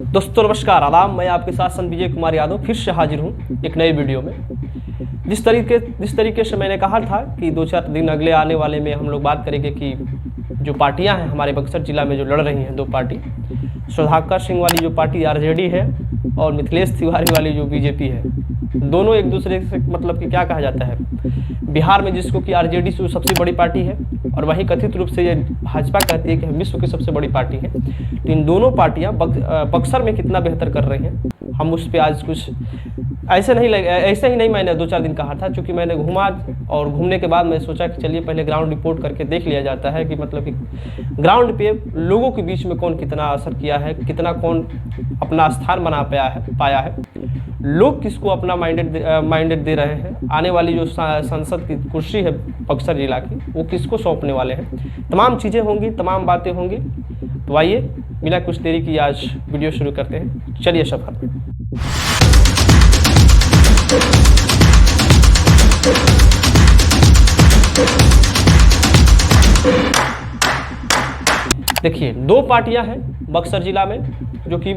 दोस्तों नमस्कार, आदाब। मैं आपके साथ संत विजय कुमार यादव फिर से हाजिर हूँ एक नए वीडियो में। जिस तरीके से मैंने कहा था कि 2-4 दिन अगले आने वाले में हम लोग बात करेंगे कि जो पार्टियां हैं हमारे बक्सर जिला में जो लड़ रही हैं, दो पार्टी, सुधाकर सिंह वाली जो पार्टी आरजेडी है और मिथिलेश तिवारी वाली जो बीजेपी है, दोनों एक दूसरे से मतलब कि क्या कहा जाता है, बिहार में जिसको कि आरजेडी से सबसे बड़ी पार्टी है और वहीं कथित रूप से ये भाजपा कहती है कि हम विश्व की सबसे बड़ी पार्टी है। तो इन दोनों पार्टियां बक्सर में कितना बेहतर कर रही हैं, हम उस पर आज कुछ ऐसे ही नहीं मैंने 2-4 दिन कहा था, क्योंकि मैंने घूमा और घूमने के बाद मैं सोचा कि चलिए पहले ग्राउंड रिपोर्ट करके देख लिया जाता है कि मतलब कि ग्राउंड पे लोगों के बीच में कौन कितना असर किया है, कितना कौन अपना स्थान बना पाया है, लोग किसको अपना माइंडेड दे रहे हैं, आने वाली जो संसद की कुर्सी है बक्सर जिला की वो किसको सौंपने वाले हैं, तमाम चीज़ें होंगी, तमाम बातें होंगी। तो आइए बिना कुछ देरी की आज वीडियो शुरू करते हैं, चलिए सफर पे। देखिए, दो पार्टियां हैं बक्सर जिला में जो कि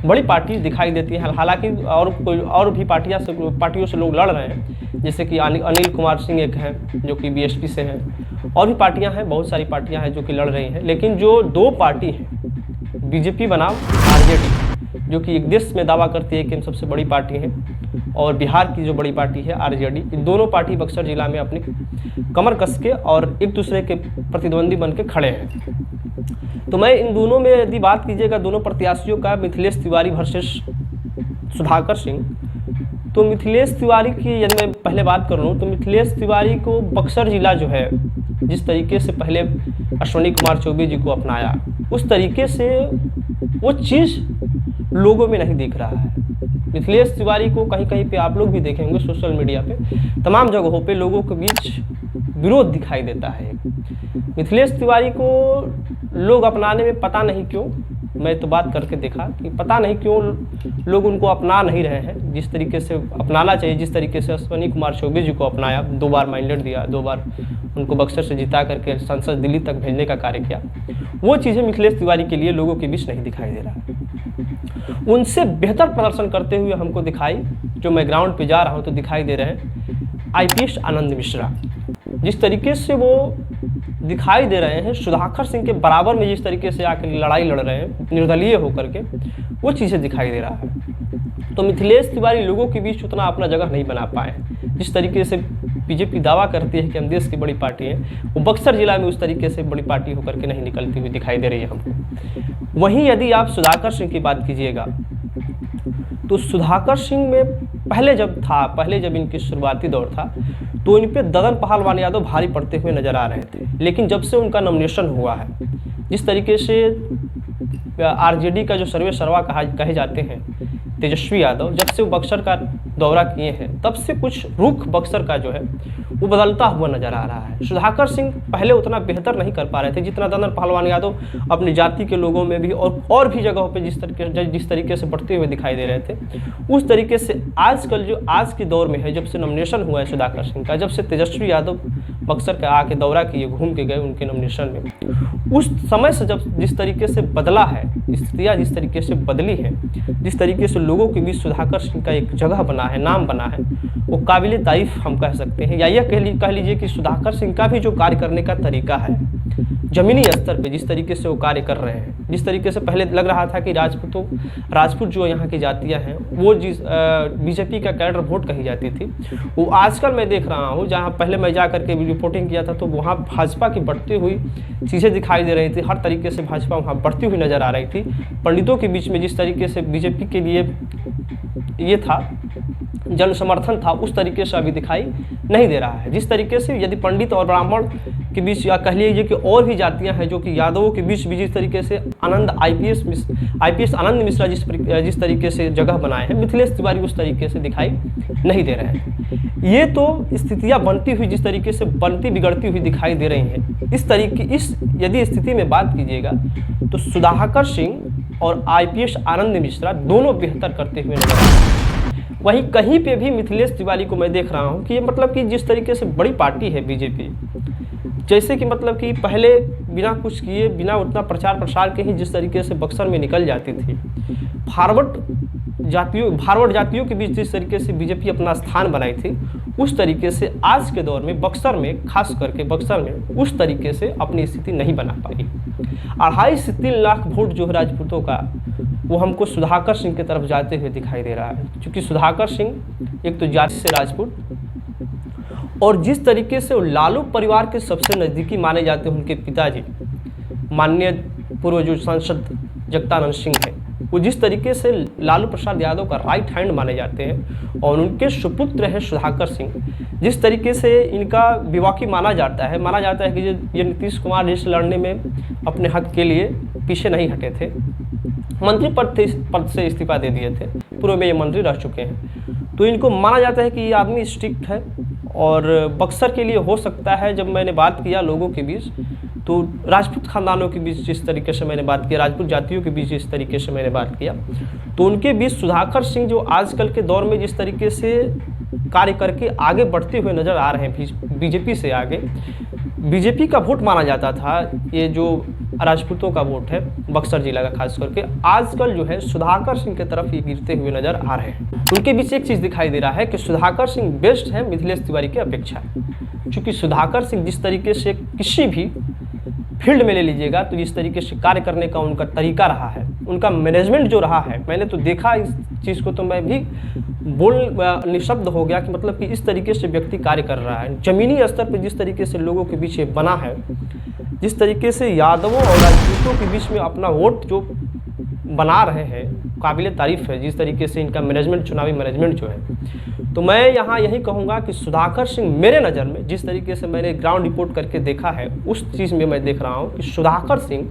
बड़ी पार्टी दिखाई देती है। हालांकि और भी पार्टियों से लोग लड़ रहे हैं, जैसे कि अनिल कुमार सिंह एक हैं जो कि बीएसपी से हैं, और भी पार्टियां हैं, बहुत सारी पार्टियां हैं जो कि लड़ रही हैं। लेकिन जो दो पार्टी हैं, बीजेपी बनाम आरजेडी, जो कि एक देश में दावा करती है कि हम सबसे बड़ी पार्टी है, और बिहार की जो बड़ी पार्टी है आरजेडी, इन दोनों पार्टी बक्सर जिला में अपनी कमर कस के और एक दूसरे के प्रतिद्वंदी बन के खड़े हैं। तो मैं इन दोनों में यदि बात कीजिएगा, दोनों प्रत्याशियों का, मिथिलेश तिवारी वर्सेस सुधाकर सिंह, तो मिथिलेश तिवारी की यदि मैं पहले बात कर लूँ तो मिथिलेश तिवारी को बक्सर जिला जो है जिस तरीके से पहले अश्विनी कुमार चौबे जी को अपनाया, उस तरीके से वो चीज़ लोगों में नहीं दिख रहा है। मिथिलेश तिवारी को कहीं कहीं पे आप लोग भी देखेंगे सोशल मीडिया पे, तमाम जगहों पे लोगों के बीच विरोध दिखाई देता है। मिथिलेश तिवारी को लोग अपनाने में पता नहीं क्यों, मैं तो बात करके देखा कि पता नहीं क्यों लोग उनको अपना नहीं रहे हैं जिस तरीके से अपनाना चाहिए। जिस तरीके से अश्विनी कुमार चौबे जी को अपनाया, 2 बार माइंडेड दिया, 2 बार उनको बक्सर से जिता करके संसद दिल्ली तक भेजने का कार्य किया, वो चीज़ें मिथिलेश तिवारी के लिए लोगों के बीच नहीं दिखाई दे रहा है। उनसे बेहतर प्रदर्शन करते हुए हमको दिखाई, जो मैं ग्राउंड पे जा रहा हूँ तो दिखाई दे रहे हैं आईपीएस आनंद मिश्रा। जिस तरीके से वो दिखाई दे रहे हैं सुधाकर सिंह के बराबर में, जिस तरीके से आकर लड़ाई लड़ रहे हैं निर्दलीय होकर के, वो चीज़ें दिखाई दे रहा है। तो मिथिलेश तिवारी लोगों के बीच उतना अपना जगह नहीं बना पाए। जिस तरीके से बीजेपी दावा करती है कि हम देश की बड़ी पार्टी है, वो बक्सर जिला में उस तरीके से बड़ी पार्टी होकर के नहीं निकलती हुई दिखाई दे रही है हमको। वहीं यदि आप सुधाकर सिंह की बात कीजिएगा तो सुधाकर सिंह में पहले जब इनकी शुरुआती दौर था तो इन पे ददन पहलवान यादव भारी पड़ते हुए नजर आ रहे थे। लेकिन जब से उनका नॉमिनेशन हुआ है, जिस तरीके से आरजेडी का जो सर्वा कहे जाते हैं तेजस्वी यादव, जब से वो बक्सर का दौरा किए हैं, तब से कुछ रुख बक्सर का जो है वो बदलता हुआ नजर आ रहा है। सुधाकर सिंह पहले उतना बेहतर नहीं कर पा रहे थे जितना ददन पहलवान यादव अपनी जाति के लोगों में भी और भी जगहों पे जिस तरीके से बढ़ते हुए दिखाई दे रहे थे, उस तरीके से आजकल जो आज के दौर में है, जब से नॉमिनेशन हुआ है सुधाकर सिंह का, जब से तेजस्वी यादव बक्सर का आके दौरा किए, घूम के गए उनके नॉमिनेशन में, उस समय से जब जिस तरीके से बदला है, स्थितियाँ जिस तरीके से बदली है, जिस तरीके से लोगों के बीच सुधाकर सिंह का एक जगह बना है, नाम बना है, वो काबिले तारीफ हम कह सकते हैं। या यह कह लीजिए कि सुधाकर सिंह का भी जो कार्य करने का तरीका है जमीनी स्तर पे, जिस तरीके से वो कार्य कर रहे हैं, जिस तरीके से पहले लग रहा था कि राजपूत जो यहाँ की जातियाँ हैं वो जिस बीजेपी का कैडर वोट कही जाती थी, वो आजकल मैं देख रहा हूँ, जहाँ पहले मैं जा करके रिपोर्टिंग किया था तो वहाँ भाजपा की बढ़ती हुई चीज़ें दिखाई दे रही थी। हर तरीके से भाजपा वहाँ बढ़ती हुई नज़र आ रही थी। पंडितों के बीच में जिस तरीके से बीजेपी के लिए ये था, जन समर्थन था, उस तरीके से अभी दिखाई नहीं दे रहा है। जिस तरीके से यदि पंडित और ब्राह्मण के बीच, या कह लीजिए कि और भी जातियां हैं जो कि यादवों के बीच भी जिस तरीके से आईपीएस आनंद मिश्रा जिस तरीके से जगह बनाए हैं, मिथिलेश तिवारी उस तरीके से दिखाई नहीं दे रहे हैं। ये तो स्थितियां बनती हुई जिस तरीके से बिगड़ती हुई दिखाई दे रही हैं। इस यदि स्थिति में बात कीजिएगा तो सुधाकर सिंह और आईपीएस आनंद मिश्रा दोनों बेहतर करते हुए नजर आ रहे हैं। वहीं कहीं पे भी मिथिलेश तिवारी को मैं देख रहा हूं कि ये मतलब कि जिस तरीके से बड़ी पार्टी है बीजेपी, जैसे कि मतलब कि पहले बिना कुछ किए, बिना उतना प्रचार प्रसार के ही जिस तरीके से बक्सर में निकल जाती थी, फॉरवर्ड जातियों के बीच जिस तरीके से बीजेपी अपना स्थान बनाई थी, उस तरीके से आज के दौर में बक्सर में, खास करके बक्सर में उस तरीके से अपनी स्थिति नहीं बना पाई। 2.5 से 3 लाख वोट जो है राजपूतों का, वो हमको सुधाकर सिंह की तरफ जाते हुए दिखाई दे रहा है। क्योंकि सुधाकर सिंह एक तो जाति से राजपूत, और जिस तरीके से वो लालू परिवार के सबसे नज़दीकी माने जाते हैं, उनके पिताजी माननीय पूर्व जो सांसद जगदानंद सिंह है, वो जिस तरीके से लालू प्रसाद यादव का राइट हैंड माने जाते हैं, और उनके सुपुत्र हैं सुधाकर सिंह, जिस तरीके से इनका विवाकी माना जाता है कि ये नीतीश कुमार जी से लड़ने में अपने हक के लिए पीछे नहीं हटे थे, मंत्री पद से इस्तीफा दे दिए थे, पूर्व में ये मंत्री रह चुके हैं। तो इनको माना जाता है कि ये आदमी स्ट्रिक्ट है, और बक्सर के लिए हो सकता है, जब मैंने बात किया लोगों के बीच, तो राजपूत खानदानों के बीच जिस तरीके से मैंने बात किया, राजपूत जातियों के बीच जिस तरीके से मैंने बात किया, तो उनके बीच सुधाकर सिंह जो आजकल के दौर में जिस तरीके से कार्य करके आगे बढ़ते हुए नज़र आ रहे हैं, बीजेपी से आगे, बीजेपी का वोट माना जाता था ये जो राजपूतों का वोट है बक्सर जिला का, खास करके आजकल जो है सुधाकर सिंह की तरफ ये गिरते हुए नज़र आ रहे हैं। उनके बीच एक चीज़ दिखाई दे रहा है कि सुधाकर सिंह बेस्ट है मिथिलेश तिवारी की अपेक्षा, क्योंकि सुधाकर सिंह जिस तरीके से किसी भी फील्ड में ले लीजिएगा, तो जिस तरीके से कार्य करने का उनका तरीका रहा है, उनका मैनेजमेंट जो रहा है, मैंने तो देखा इस चीज़ को, तो मैं भी निशब्द हो गया कि मतलब कि इस तरीके से व्यक्ति कार्य कर रहा है। ज़मीनी स्तर पर जिस तरीके से लोगों के बीच बना है, जिस तरीके से यादवों और राजपूतों के बीच में अपना वोट जो बना रहे हैं, काबिल तारीफ़ है जिस तरीके से इनका मैनेजमेंट, चुनावी मैनेजमेंट जो है। तो मैं यहाँ यही कहूँगा कि सुधाकर सिंह मेरे नज़र में, जिस तरीके से मैंने ग्राउंड रिपोर्ट करके देखा है, उस चीज़ में मैं देख रहा हूँ कि सुधाकर सिंह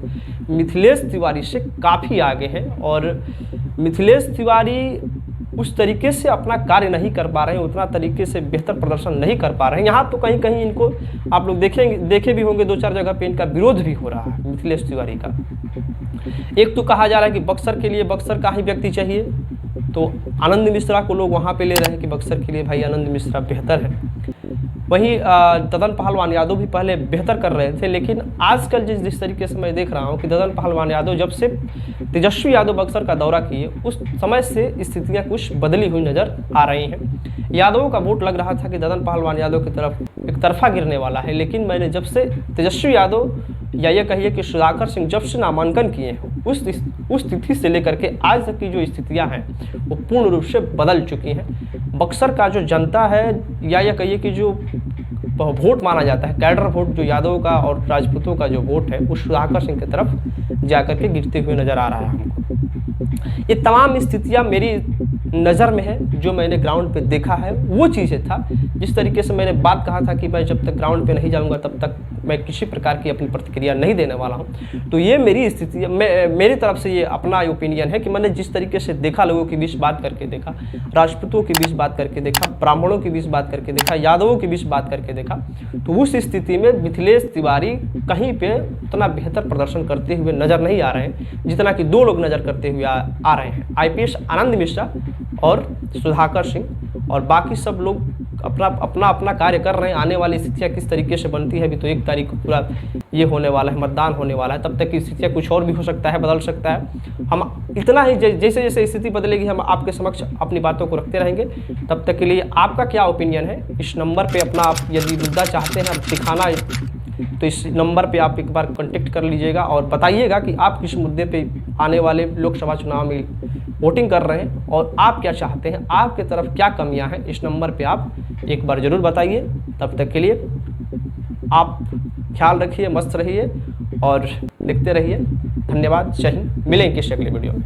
मिथिलेश तिवारी से काफ़ी आगे हैं, और मिथिलेश तिवारी उस तरीके से अपना कार्य नहीं कर पा रहे हैं, उतना तरीके से बेहतर प्रदर्शन नहीं कर पा रहे हैं। यहाँ तो कहीं कहीं इनको आप लोग देखे भी होंगे, 2-4 जगह पे इनका विरोध भी हो रहा है मिथिलेश तिवारी का। एक तो कहा जा रहा है कि बक्सर के लिए बक्सर का ही व्यक्ति चाहिए, तो आनंद मिश्रा को लोग वहाँ पे ले रहे हैं कि बक्सर के लिए भाई आनंद मिश्रा बेहतर है। वहीं ददन पहलवान यादव भी पहले बेहतर कर रहे थे, लेकिन आजकल जिस तरीके से मैं देख रहा हूं कि ददन पहलवान यादव जब से तेजस्वी यादव बक्सर का दौरा किए, उस समय से स्थितियां कुछ बदली हुई नज़र आ रही हैं। यादवों का वोट लग रहा था कि ददन पहलवान यादव की तरफ एक तरफा गिरने वाला है, लेकिन मैंने जब से तेजस्वी यादव या ये कहिए कि सुधाकर सिंह जब से नामांकन किए हैं, उस तिथि से लेकर के आज तक की जो स्थितियां हैं वो पूर्ण रूप से बदल चुकी हैं। बक्सर का जो जनता है, या ये कहिए कि जो वोट माना जाता है, कैडर वोट जो यादव का और राजपूतों का जो वोट है, वो सुधाकर सिंह की तरफ जाकर के गिरते हुए नज़र आ रहा है हमको। ये तमाम स्थितियां मेरी नज़र में है, जो मैंने ग्राउंड पे देखा है वो चीज़ें था। जिस तरीके से मैंने बात कहा था कि मैं जब तक ग्राउंड पे नहीं जाऊंगा तब तक मैं किसी प्रकार की अपनी प्रतिक्रिया नहीं देने वाला हूं। तो ये मेरी स्थिति, मेरी तरफ से ये अपना ओपिनियन है कि मैंने जिस तरीके से देखा, लोगों के बीच बात करके देखा, राजपूतों के बीच बात करके देखा, ब्राह्मणों के बीच बात करके देखा, यादवों के बीच बात करके देखा, तो उस स्थिति में मिथिलेश तिवारी कहीं पे उतना बेहतर प्रदर्शन करते हुए नज़र नहीं आ रहे हैं जितना कि 2 लोग नज़र करते हुए आ रहे हैं, IPS आनंद मिश्रा और सुधाकर सिंह, और बाकी सब लोग अपना कार्य कर रहे हैं। आने वाली स्थितियाँ किस तरीके से बनती है, अभी तो 1 तारीख को पूरा ये होने वाला है, मतदान होने वाला है, तब तक की स्थितियाँ कुछ और भी हो सकता है, बदल सकता है। हम इतना ही जैसे जैसे स्थिति बदलेगी हम आपके समक्ष अपनी बातों को रखते रहेंगे। तब तक के लिए आपका क्या ओपिनियन है, इस नंबर पे अपना आप यदि मुद्दा चाहते हैं दिखाना, तो इस नंबर पे आप एक बार कांटेक्ट कर लीजिएगा और बताइएगा कि आप किस मुद्दे पे आने वाले लोकसभा चुनाव में वोटिंग कर रहे हैं और आप क्या चाहते हैं, आपके तरफ क्या कमियां हैं। इस नंबर पे आप एक बार ज़रूर बताइए। तब तक के लिए आप ख्याल रखिए, मस्त रहिए और लिखते रहिए। धन्यवाद, जय हिंद। मिलेंगे किसी अगले वीडियो में।